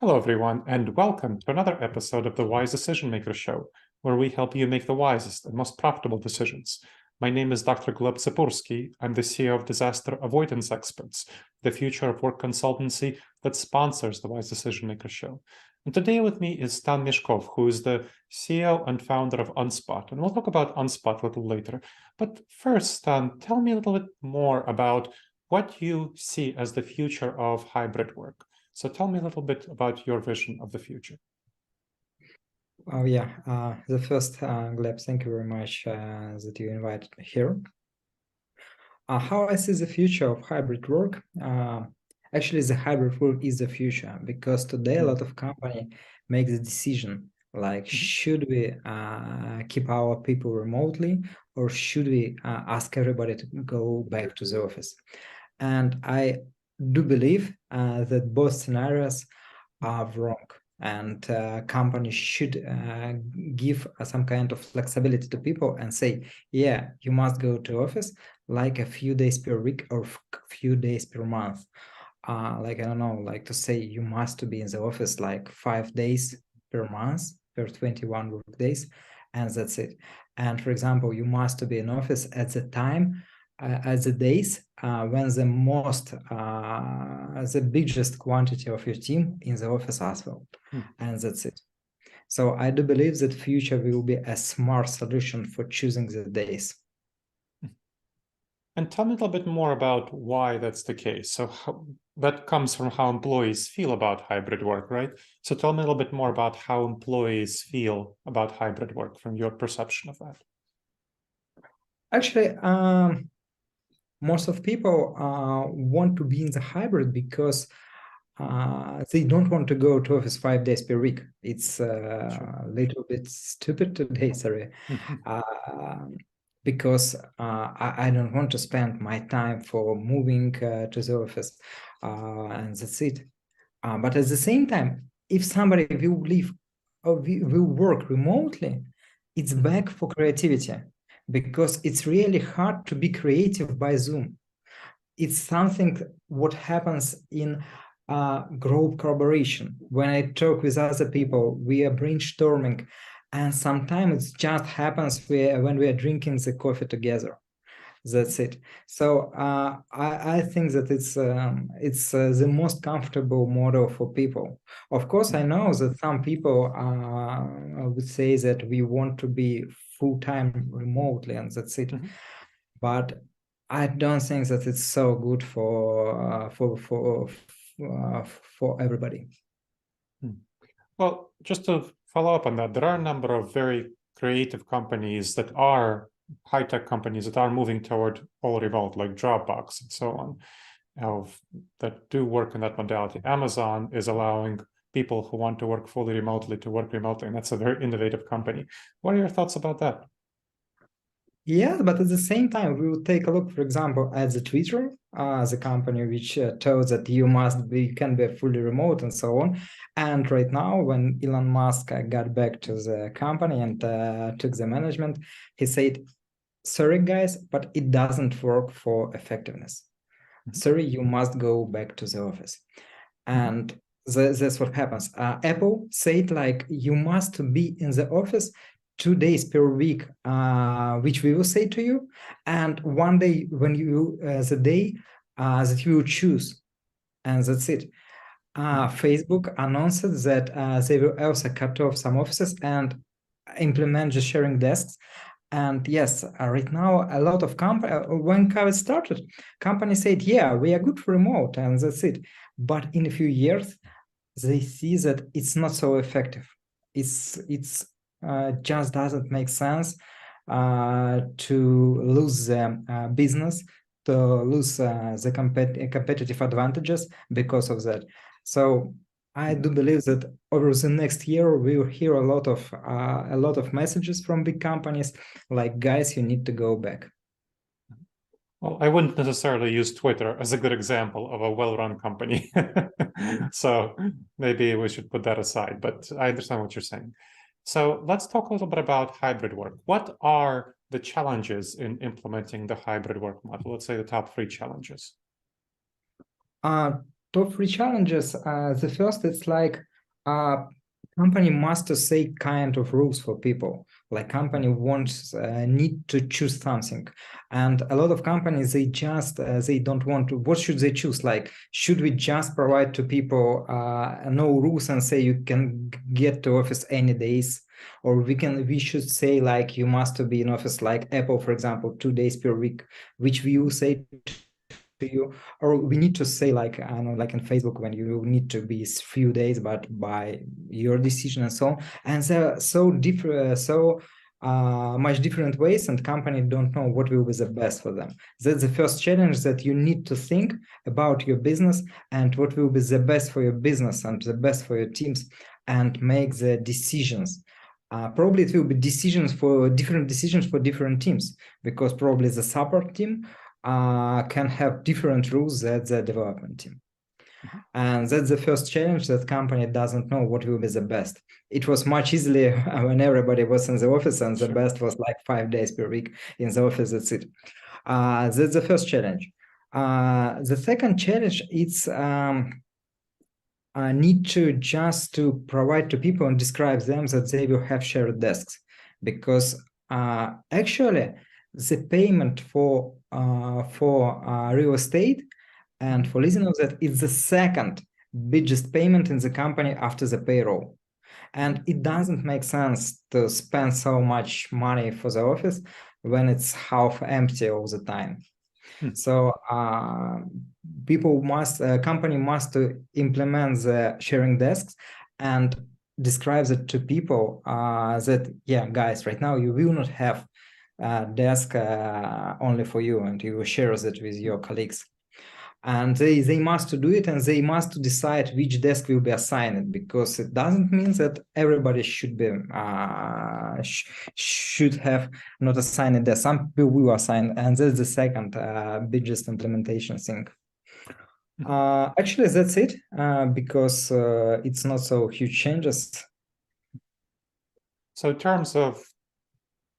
Hello, everyone, and welcome to another episode of the Wise Decision Maker Show, where we help you make the wisest and most profitable decisions. My name is Dr. Gleb Tsipursky. I'm the CEO of Disaster Avoidance Experts, the future of work consultancy that sponsors the Wise Decision Maker Show. And today with me is Stan Meshkov, who is the CEO and founder of UnSpot. And we'll talk about UnSpot a little later. But first, Stan, tell me a little bit more about what you see as the future of hybrid work. So tell me a little bit about your vision of the future. Oh yeah, the first, Gleb, thank you very much that you invited me here. How I see the future of hybrid work? Actually, the hybrid work is the future because today a lot of company make the decision like, should we keep our people remotely or should we ask everybody to go back to the office? And I do believe that both scenarios are wrong, and companies should give some kind of flexibility to people and say, yeah, you must go to office like a few days per week or few days per month. Like, I don't know, like to say you must be in the office like 5 days per month, per 21 work days, and that's it. And for example, you must be in office at the time, at the days when the biggest quantity of your team in the office as well. And that's it. So I do believe that future will be a smart solution for choosing the days. And tell me a little bit more about why that's the case. So that comes from how employees feel about hybrid work, right? So tell me a little bit more about how employees feel about hybrid work from your perception of that. Actually, most of people want to be in the hybrid because they don't want to go to office 5 days per week. It's a little bit stupid today, sorry, because I don't want to spend my time for moving to the office, and that's it. But at the same time, if somebody will live or will work remotely, it's back for creativity, because it's really hard to be creative by Zoom. It's something what happens in group collaboration. When I talk with other people, we are brainstorming, and sometimes it just happens when we are drinking the coffee together. That's it. So I think that it's the most comfortable model for people. Of course, I know that some people would say that we want to be full-time remotely, and that's it. But I don't think that it's so good for everybody. Well, just to follow up on that, there are a number of very creative companies that are high-tech companies that are moving toward all remote, like Dropbox and so on, that do work in that modality. Amazon is allowing people who want to work fully remotely to work remotely, and that's a very innovative company. What are your thoughts about that? Yeah, but at the same time, we will take a look, for example, at the Twitter, the company which told that you can be fully remote and so on. And right now, when Elon Musk got back to the company and took the management, he said, sorry, guys, but it doesn't work for effectiveness. Sorry, you must go back to the office. And that's what happens. Apple said, like, you must be in the office 2 days per week, which we will say to you, and 1 day when the day that you will choose, and that's it. Facebook announced that they will also cut off some offices and implement the sharing desks. And yes, right now a lot of when COVID started, companies said, yeah, we are good for remote, and that's it. But in a few years, they see that it's not so effective. It's just doesn't make sense to lose the business, to lose the competitive advantages because of that. So I do believe that over the next year we will hear a lot of messages from big companies like, guys, you need to go back. Well, I wouldn't necessarily use Twitter as a good example of a well-run company. So maybe we should put that aside, but I understand what you're saying. So let's talk a little bit about hybrid work. What are the challenges in implementing the hybrid work model? Let's say the top 3 challenges. Top 3 challenges. The first, it's like company must say kind of rules for people. Like company wants need to choose something, and a lot of companies they just they don't want to. What should they choose? Like, should we just provide to people no rules and say you can get to office any days, or we should say like you must be in office like Apple, for example, 2 days per week, which we will say to you, or we need to say like I don't know, like in Facebook when you need to be few days, but by your decision and so on. And so different, much different ways, and company don't know what will be the best for them. That's the first challenge, that you need to think about your business and what will be the best for your business and the best for your teams, and make the decisions. Probably it will be different decisions for different teams, because probably the support team can have different rules than the development team. And that's the first challenge, that company doesn't know what will be the best. It was much easier when everybody was in the office, and the best was like 5 days per week in the office, that's it. That's the first challenge. The second challenge, it's need to just to provide to people and describe them that they will have shared desks, because actually the payment for real estate and for leasing of that is the second biggest payment in the company after the payroll. And it doesn't make sense to spend so much money for the office when it's half empty all the time. So company must implement the sharing desks and describes it to people that, yeah, guys, right now you will not have a desk only for you, and you will share it with your colleagues. And they must do it, and they must decide which desk will be assigned, because it doesn't mean that everybody should be should have not assigned a desk. Some people will assign, and that's the second biggest implementation thing. Actually, that's it, because it's not so huge changes. So in terms of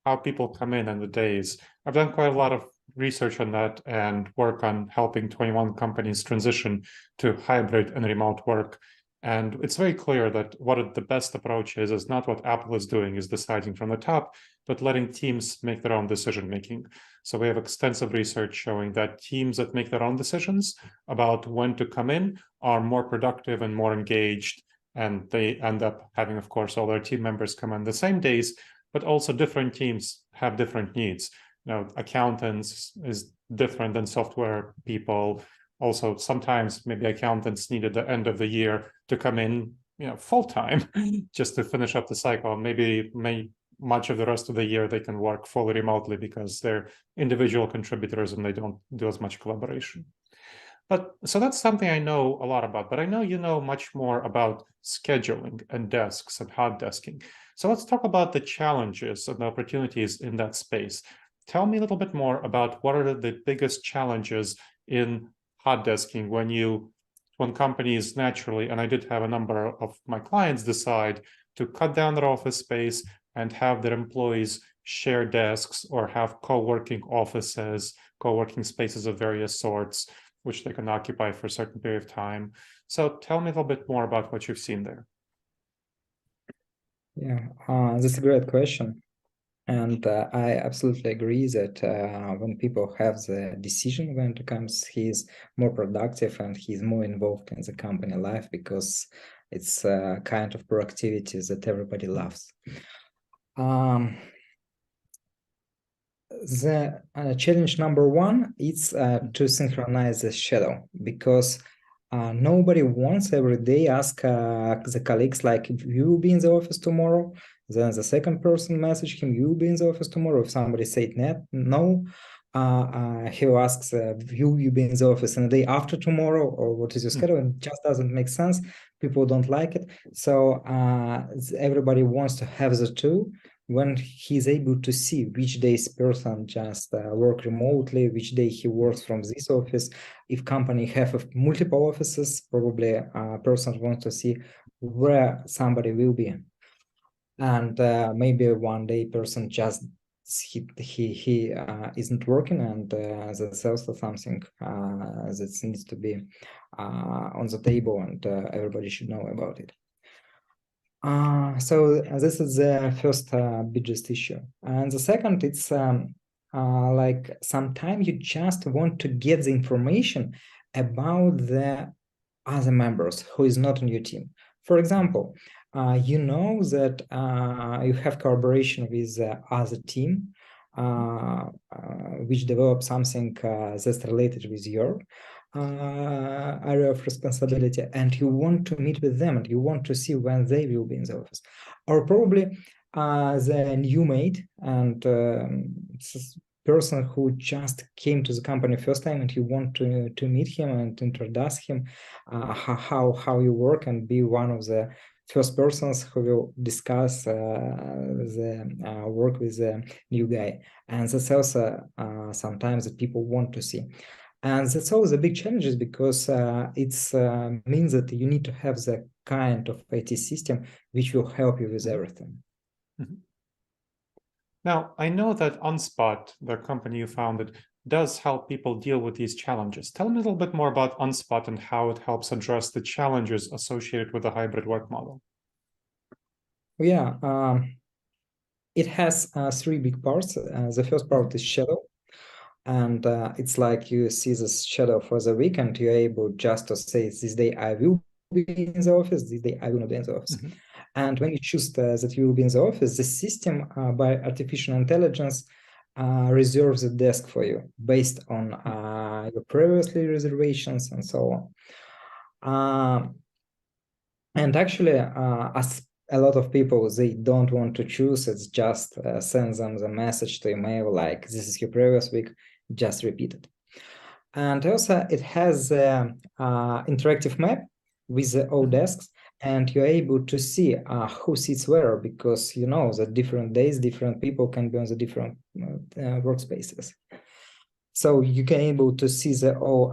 how people come in and the days, I've done quite a lot of research on that and work on helping 21 companies transition to hybrid and remote work. And it's very clear that what the best approach is not what Apple is doing, is deciding from the top, but letting teams make their own decision making. So we have extensive research showing that teams that make their own decisions about when to come in are more productive and more engaged, and they end up having, of course, all their team members come on the same days, but also different teams have different needs. Accountants is different than software people. Also, sometimes maybe accountants need at the end of the year to come in, full time, just to finish up the cycle. Maybe much of the rest of the year they can work fully remotely because they're individual contributors and they don't do as much collaboration. But so that's something I know a lot about, but I know you know much more about scheduling and desks and hot desking. So let's talk about the challenges and the opportunities in that space. Tell me a little bit more about what are the biggest challenges in Hotdesking when companies naturally, and I did have a number of my clients decide to cut down their office space and have their employees share desks or have co-working offices, co-working spaces of various sorts, which they can occupy for a certain period of time. So tell me a little bit more about what you've seen there. Yeah, that's a great question. And I absolutely agree that when people have the decision when it comes, he's more productive and he's more involved in the company life, because it's a kind of productivity that everybody loves. The challenge number one is to synchronize the schedule, because nobody wants every day ask the colleagues like, if you will be in the office tomorrow. Then the second person message him, you will be in the office tomorrow. If somebody said no, he'll ask, will you be in the office in the day after tomorrow, or what is your schedule? And it just doesn't make sense. People don't like it. So everybody wants to have the tool when he's able to see which days person just work remotely, which day he works from this office. If company have multiple offices, probably a person wants to see where somebody will be. And maybe one day person just he isn't working, and that's also something that needs to be on the table, and everybody should know about it. So this is the first biggest issue. And the second, it's like sometimes you just want to get the information about the other members who is not on your team. For example, you know that you have collaboration with other team which develop something that's related with your area of responsibility, and you want to meet with them and you want to see when they will be in the office, or probably the new mate and person who just came to the company first time, and you want to meet him and introduce him how you work and be one of the first persons who will discuss the work with the new guy. And that's also sometimes that people want to see. And that's always a big challenge, because it's means that you need to have the kind of IT system which will help you with everything. Mm-hmm. Now, I know that UnSpot, the company you founded, does help people deal with these challenges. Tell me a little bit more about UnSpot and how it helps address the challenges associated with the hybrid work model. Yeah, it has three big parts. The first part is shadow. And it's like you see this shadow for the week, and you're able just to say, this day I will be in the office, this day I will not be in the office. Mm-hmm. And when you choose that you will be in the office, the system by artificial intelligence reserves a desk for you based on your previously reservations and so on. And actually, as a lot of people, they don't want to choose, it's just send them the message to email like, this is your previous week, just repeat it. And also it has an interactive map with all desks, and you're able to see who sits where, because you know that different days, different people can be on the different workspaces. So you can able to see the whole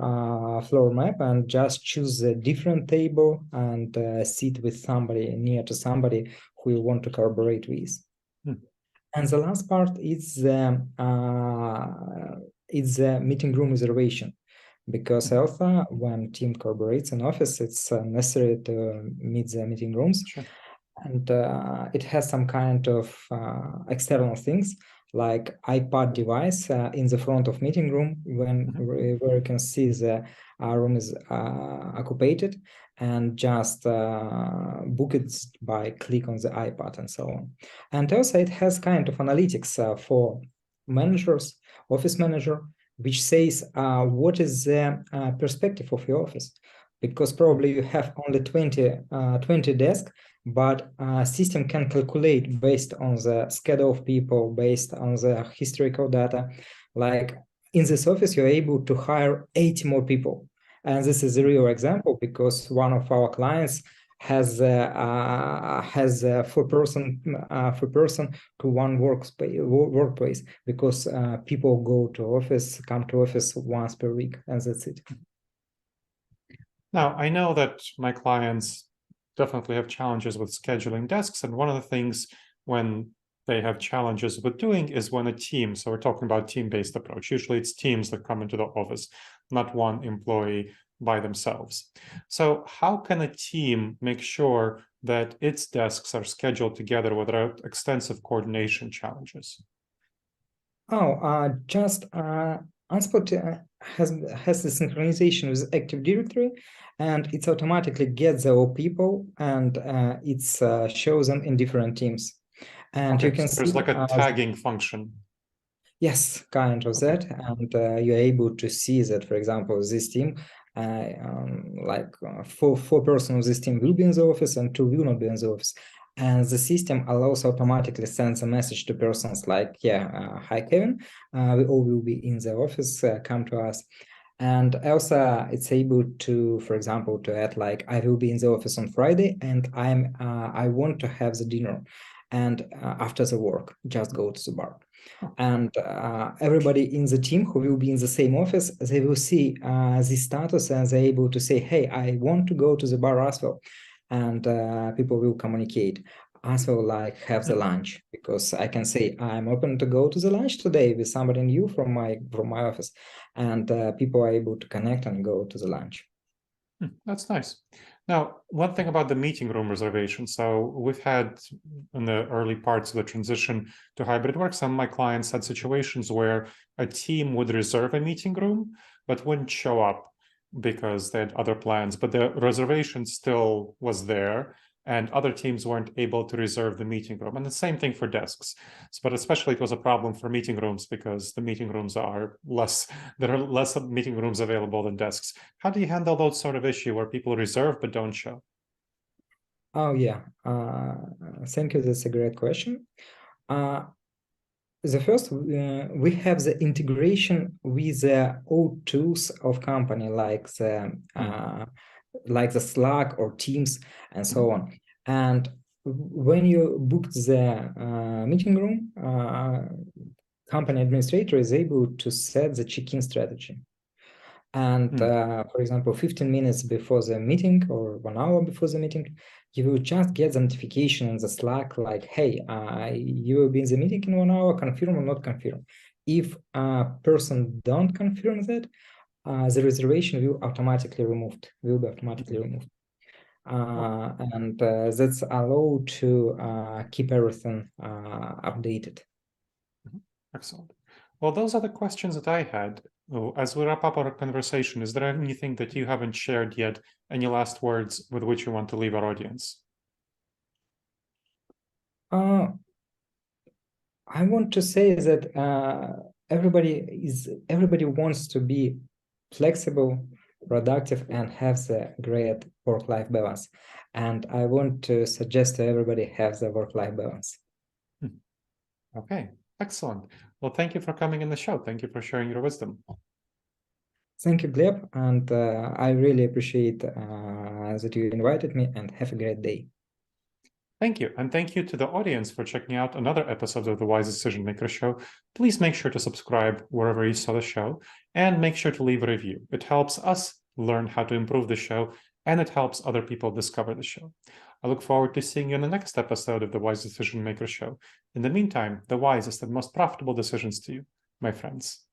floor map and just choose a different table and sit with somebody near to somebody who you want to collaborate with. And the last part is the meeting room reservation, because also when team collaborates in office, it's necessary to meet the meeting rooms. Sure. And it has some kind of external things like iPad device in the front of meeting room where you can see the room is occupied, and just book it by click on the iPad and so on. And also it has kind of analytics for managers, office manager, which says what is the perspective of your office, because probably you have only 20 desks, but system can calculate based on the schedule of people, based on the historical data. Like in this office, you're able to hire 80 more people. And this is a real example, because one of our clients has four person to one workplace, because people come to office once per week, and that's it. Now, I know that my clients definitely have challenges with scheduling desks, and one of the things when they have challenges with doing is when a team, so we're talking about team-based approach, usually it's teams that come into the office, not one employee by themselves. So how can a team make sure that its desks are scheduled together without extensive coordination challenges? UnSpot has the synchronization with Active Directory, and it automatically gets the all people, and it shows them in different teams. And you can so there's see like a tagging function. Yes, kind of that, and you're able to see that, for example, this team, four persons of this team will be in the office and two will not be in the office. And the system allows automatically sends a message to persons like, hi, Kevin, we all will be in the office, come to us. And also it's able to, for example, to add like, I will be in the office on Friday, and I want to have the dinner. And after the work, just go to the bar. And everybody in the team who will be in the same office, they will see this status, and they're able to say, hey, I want to go to the bar as well. And people will communicate as well, like have the lunch, because I can say I'm open to go to the lunch today with somebody new from my office, and people are able to connect and go to the lunch. That's nice. Now, one thing about the meeting room reservation. So we've had in the early parts of the transition to hybrid work, some of my clients had situations where a team would reserve a meeting room, but wouldn't show up because they had other plans, but the reservation still was there and other teams weren't able to reserve the meeting room. And the same thing for desks. But especially it was a problem for meeting rooms because the meeting rooms are there are less meeting rooms available than desks. How do you handle those sort of issue where people reserve but don't show? Oh yeah, thank you. That's a great question. The first, we have the integration with the old tools of company like the Slack or Teams and so on. And when you book the meeting room, company administrator is able to set the check-in strategy. And for example, 15 minutes before the meeting or 1 hour before the meeting, you will just get the notification in the Slack like, hey, you will be in the meeting in 1 hour, confirm or not confirm. If a person don't confirm that, the reservation will be automatically removed. And that's allowed to keep everything updated. Excellent. Well, those are the questions that I had. As we wrap up our conversation, is there anything that you haven't shared yet? Any last words with which you want to leave our audience? I want to say that everybody wants to be flexible, productive, and have the great work-life balance. And I want to suggest to everybody have the work-life balance. Okay, excellent. Well, thank you for coming in the show. Thank you for sharing your wisdom. Thank you, Gleb, and I really appreciate that you invited me, and have a great day. Thank you. And thank you to the audience for checking out another episode of the Wise Decision Maker Show. Please make sure to subscribe wherever you saw the show and make sure to leave a review. It helps us learn how to improve the show and it helps other people discover the show. I look forward to seeing you in the next episode of the Wise Decision Maker Show. In the meantime, the wisest and most profitable decisions to you, my friends.